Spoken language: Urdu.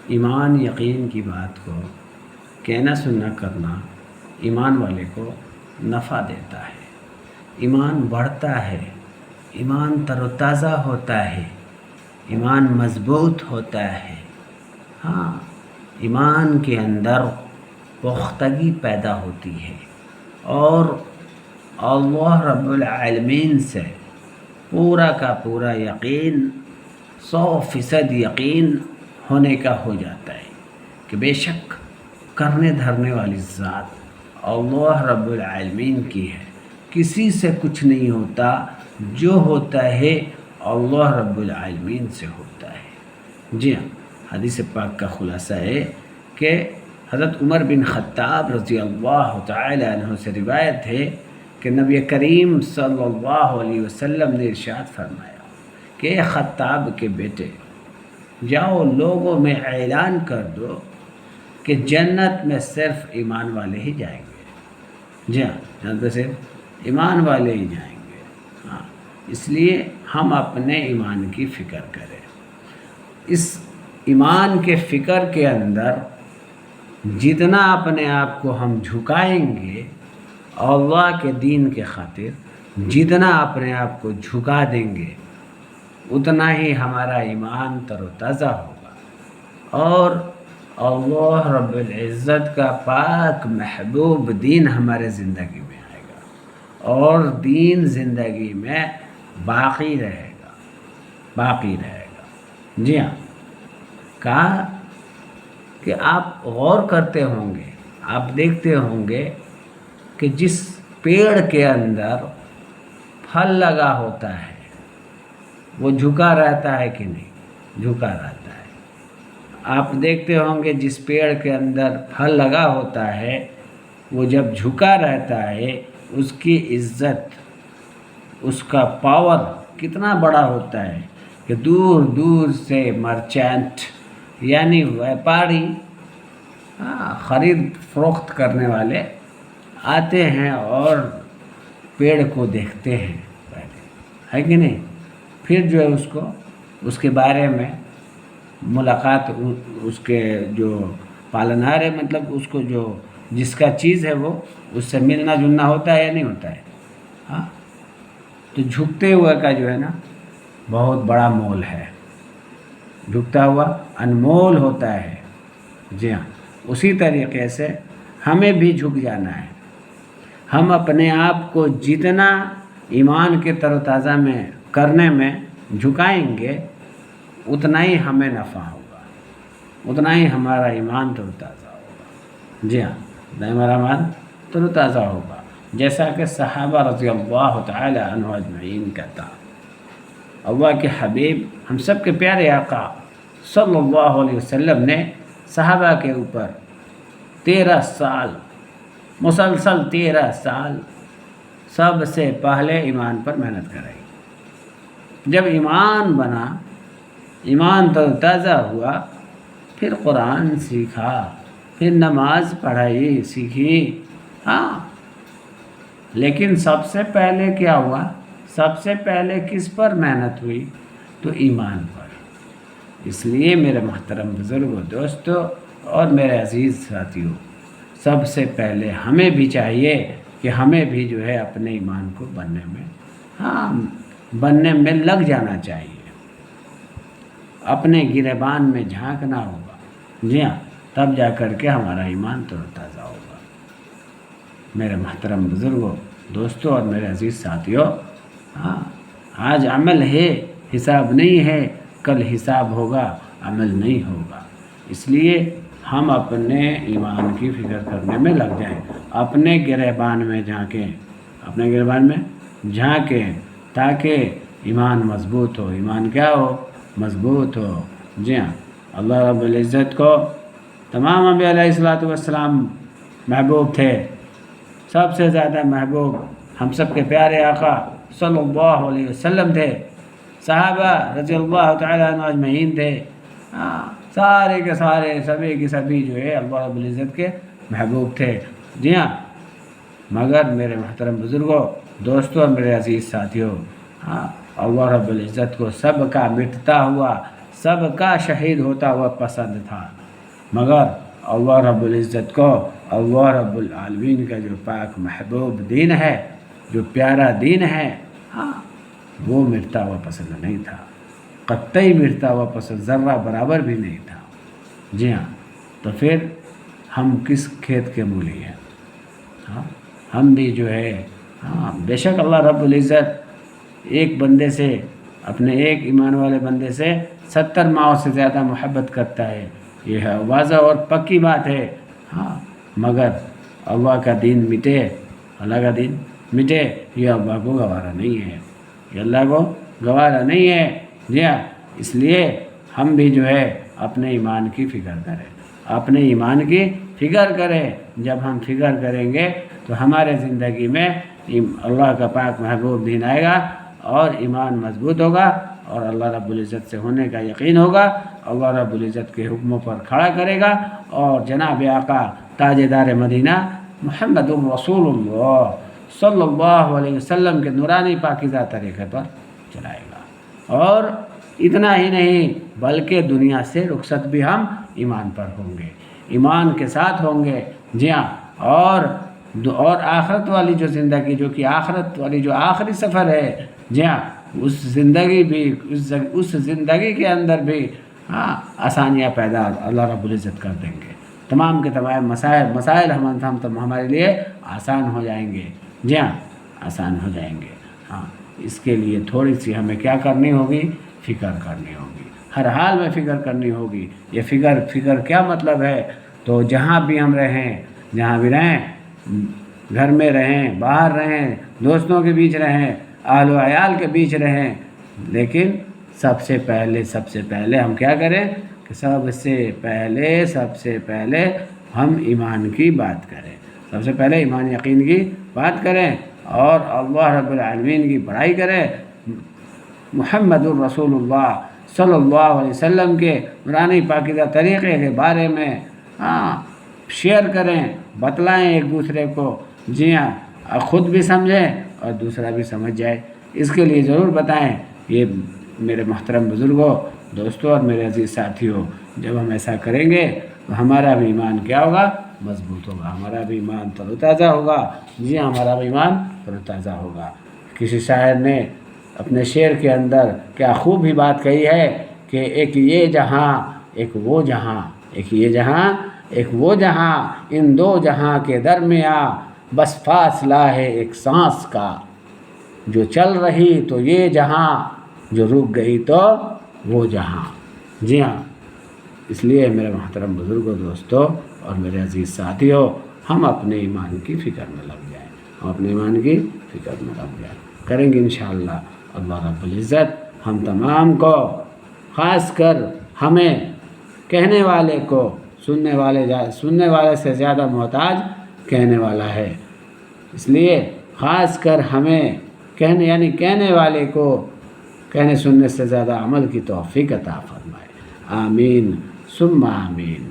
ایمان یقین کی بات کو کہنا سننا کرنا ایمان والے کو نفع دیتا ہے، ایمان بڑھتا ہے، ایمان تر و تازہ ہوتا ہے، ایمان مضبوط ہوتا ہے۔ ہاں، ایمان کے اندر پختگی پیدا ہوتی ہے اور اللہ رب العالمین سے پورا کا پورا یقین، 100% یقین ہونے کا ہو جاتا ہے کہ بے شک کرنے دھرنے والی ذات اللہ رب العالمین کی ہے، کسی سے کچھ نہیں ہوتا، جو ہوتا ہے اللہ رب العالمین سے ہوتا ہے۔ جی ہاں، حدیث پاک کا خلاصہ ہے کہ حضرت عمر بن خطاب رضی اللہ تعالی عنہ سے روایت ہے کہ نبی کریم صلی اللہ علیہ وسلم نے ارشاد فرمایا کہ اے خطاب کے بیٹے، جاؤ لوگوں میں اعلان کر دو کہ جنت میں صرف ایمان والے ہی جائیں گے۔ جی ہاں، جنت میں صرف ایمان والے ہی جائیں گے۔ ہاں، اس لیے ہم اپنے ایمان کی فکر کریں۔ اس ایمان کے فکر کے اندر جتنا اپنے آپ کو ہم جھکائیں گے اللہ کے دین کے خاطر، جتنا اپنے آپ کو جھکا دیں گے اتنا ہی ہمارا ایمان تر و تازہ ہوگا اور اللہ رب العزت کا پاک محبوب دین ہمارے زندگی میں آئے گا اور دین زندگی میں باقی رہے گا۔ جی ہاں، کہا کہ آپ غور کرتے ہوں گے، آپ دیکھتے ہوں گے کہ جس پیڑ کے اندر پھل لگا ہوتا ہے وہ جھکا رہتا ہے کہ نہیں؟ جھکا رہتا ہے۔ آپ دیکھتے ہوں گے جس پیڑ کے اندر پھل لگا ہوتا ہے وہ جب جھکا رہتا ہے اس کی عزت، اس کا پاور کتنا بڑا ہوتا ہے کہ دور دور سے مرچینٹ یعنی ویپاری، خرید فروخت کرنے والے آتے ہیں اور پیڑ کو دیکھتے ہیں پہلے، ہے کہ نہیں؟ پھر جو ہے اس کے بارے میں ملاقات، اس کے جو پالنہار ہے، مطلب اس کو جو جس کا چیز ہے وہ اس سے ملنا جلنا ہوتا ہے یا نہیں ہوتا ہے؟ ہاں، تو جھکتے ہوئے کا جو ہے نا بہت بڑا مول ہے، جھکتا ہوا انمول ہوتا ہے۔ جی ہاں، اسی طریقے سے ہمیں بھی جھک جانا ہے۔ ہم اپنے آپ کو جتنا ایمان کے تر و تازہ میں کرنے میں جھکائیں گے اتنا ہی ہمیں نفع ہوگا، اتنا ہی ہمارا ایمان تر و تازہ ہوگا۔ جی ہاں، اتنا ہمارا ایمان تر و تازہ ہوگا، جیسا کہ صحابہ رضی اللہ تعالی عنہ اجمعین کا تھا۔ اللہ کے حبیب، ہم سب کے پیارے آقا صلی اللہ علیہ وسلم نے صحابہ کے اوپر 13 سال مسلسل 13 سال سب سے پہلے ایمان پر محنت کرائی۔ جب ایمان بنا، ایمان تر تازہ ہوا، پھر قرآن سیکھا، پھر نماز پڑھائی سیکھی۔ ہاں، لیکن سب سے پہلے کیا ہوا؟ سب سے پہلے کس پر محنت ہوئی؟ تو ایمان پر۔ اس لیے میرے محترم بزرگوں، دوستوں اور میرے عزیز ساتھیوں، سب سے پہلے ہمیں بھی چاہیے کہ ہمیں بھی جو ہے اپنے ایمان کو بننے میں لگ جانا چاہیے، اپنے گریبان میں جھانکنا ہوگا۔ جی ہاں، تب جا کر کے ہمارا ایمان تر و تازہ ہوگا۔ میرے محترم بزرگوں، دوستوں اور میرے عزیز ساتھیوں، آج عمل ہے، حساب نہیں ہے، کل حساب ہوگا، عمل نہیں ہوگا۔ اس لیے ہم اپنے ایمان کی فکر کرنے میں لگ جائیں، اپنے گریبان میں جھانکیں تاکہ ایمان مضبوط ہو۔ ایمان کیا ہو؟ مضبوط ہو۔ جی ہاں، اللہ رب العزت کو تمام انبیاء علیہ الصلوۃ والسلام محبوب تھے، سب سے زیادہ محبوب ہم سب کے پیارے آقا صلی اللہ علیہ وسلم تھے، صحابہ رضی اللہ تعالیٰ عنہ اجمعین تھے، سارے کے سارے، سبھی کے سبھی جو ہے اللہ رب العزت کے محبوب تھے۔ جی ہاں، مگر میرے محترم بزرگوں، دوستوں اور میرے عزیز ساتھیوں، اللہ رب العزت کو سب کا مٹتا ہوا، سب کا شہید ہوتا ہوا پسند تھا، مگر اللہ رب العزت کو اللہ رب العالمین کا جو پاک محبوب دین ہے، جو پیارا دین ہے، ہاں وہ مرتا ہوا پسند نہیں تھا، قطعی مرتا ہوا پسند ذرہ برابر بھی نہیں تھا۔ جی ہاں، تو پھر ہم کس کھیت کے مولی ہیں؟ ہاں ہم بھی جو ہے، ہاں بے شک اللہ رب العزت ایک بندے سے، اپنے ایک ایمان والے بندے سے 70 ماؤں سے زیادہ محبت کرتا ہے، یہ ہے واضح اور پکی بات ہے۔ ہاں مگر اللہ کا دین مٹے، اللہ کا دین مٹے، یہ اللہ کو گوارا نہیں ہے، یہ اللہ کو گوارا نہیں ہے۔ جی ہاں، اس لیے ہم بھی جو ہے اپنے ایمان کی فکر کریں، اپنے ایمان کی فکر کریں۔ جب ہم فکر کریں گے تو ہمارے زندگی میں اللہ کا پاک محبوب دین آئے گا اور ایمان مضبوط ہوگا اور اللہ رب العزت سے ہونے کا یقین ہوگا، اللہ رب العزت کے حکموں پر کھڑا کرے گا اور جناب آقا تاجدار مدینہ محمد الرسول اللہ صلی اللہ علیہ وسلم کے نورانی پاکیزہ طریقے پر چلائے گا۔ اور اتنا ہی نہیں بلکہ دنیا سے رخصت بھی ہم ایمان پر ہوں گے، ایمان کے ساتھ ہوں گے۔ جی ہاں، اور آخرت والی جو زندگی، جو کہ آخرت والی جو آخری سفر ہے، جی ہاں اس زندگی بھی، اس زندگی کے اندر بھی ہاں آسانیاں پیدا اللہ رب العزت کر دیں گے، تمام کے تمام مسائل ہمارے لیے آسان ہو جائیں گے۔ جی ہاں آسان ہو جائیں گے۔ ہاں اس کے لیے تھوڑی سی ہمیں کیا کرنی ہوگی؟ فکر کرنی ہوگی، ہر حال میں فکر کرنی ہوگی۔ یہ فکر کیا مطلب ہے؟ تو جہاں بھی ہم رہیں، جہاں بھی رہیں، گھر میں رہیں، باہر رہیں، دوستوں کے بیچ رہیں، اہل و عیال کے بیچ رہیں، لیکن سب سے پہلے ہم کیا کریں کہ سب سے پہلے ہم ایمان کی بات کریں، سب سے پہلے ایمان یقین کی بات کریں اور اللہ رب العالمین کی بڑائی کریں، محمد الرسول اللہ صلی اللہ علیہ وسلم کے نورانی پاکیزہ طریقے کے بارے میں شیئر کریں، بتلائیں ایک دوسرے کو۔ جی ہاں، خود بھی سمجھیں اور دوسرا بھی سمجھ جائے، اس کے لیے ضرور بتائیں۔ یہ میرے محترم بزرگوں، دوستوں اور میرے عزیز ساتھیوں، جب ہم ایسا کریں گے تو ہمارا بھی ایمان کیا ہوگا؟ مضبوط ہوگا، ہمارا بھی ایمان تر و تازہ ہوگا۔ جی ہاں، ہمارا بھی ایمان تر و تازہ ہوگا۔ کسی شاعر نے اپنے شعر کے اندر کیا خوب ہی بات کہی ہے کہ ایک یہ جہاں ایک وہ جہاں، ایک یہ جہاں ایک وہ جہاں، ان دو جہاں کے درمیاں بس فاصلہ ہے ایک سانس کا، جو چل رہی تو یہ جہاں، جو رک گئی تو وہ جہاں۔ جی ہاں، اس لیے میرے محترم بزرگوں، دوستوں اور میرے عزیز ساتھیوں، ہم اپنے ایمان کی فکر میں لگ جائیں، ہم اپنے ایمان کی فکر میں لگ جائیں، کریں گے انشاءاللہ اللہ رب العزت ہم تمام کو، خاص کر ہمیں کہنے والے کو، سننے والے سے زیادہ محتاج کہنے والا ہے، اس لیے خاص کر ہمیں کہنے والے کو کہنے سننے سے زیادہ عمل کی توفیق عطا فرمائے۔ آمین ثم آمین۔